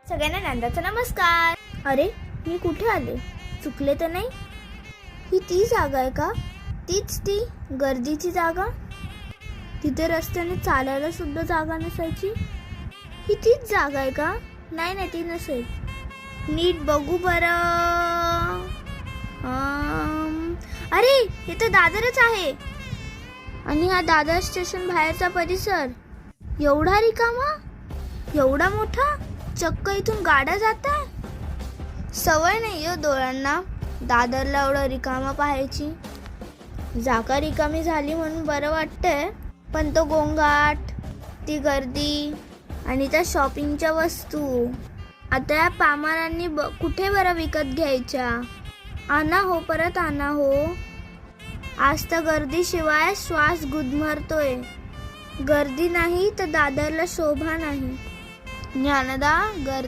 सगळ्यांना नंदाचा नमस्कार. अरे मी कुठे आले? चुकले तर नाही? ही ती जागा आहे का? तीच ती गर्दीची जागा? तिथे रस्त्याने चालायला सुद्धा जागा नसायची. ही तीच जागा आहे का? नाही नाही, ती नसेल. नीट बघू बरं. अरे हे तर दादरच आहे. आणि हा दादर स्टेशन बाहेरचा परिसर एवढा रिकामा, एवढा मोठा, चक्क इथून गाड्या जातात. सवय नाही हो डोळ्यांना दादरला एवढं रिकामा पाहायची. जागा रिकामी झाली म्हणून बरं वाटतंय, पण तो गोंगाट, ती गर्दी आणि त्या शॉपिंगच्या वस्तू आता या पामारांनी कुठे बरं विकत घ्यायच्या? आणा हो, परत आणा हो. आज तर गर्दीशिवाय श्वास गुदमरतोय. गर्दी नाही तर दादरला शोभा नाही. ज्ञानदा,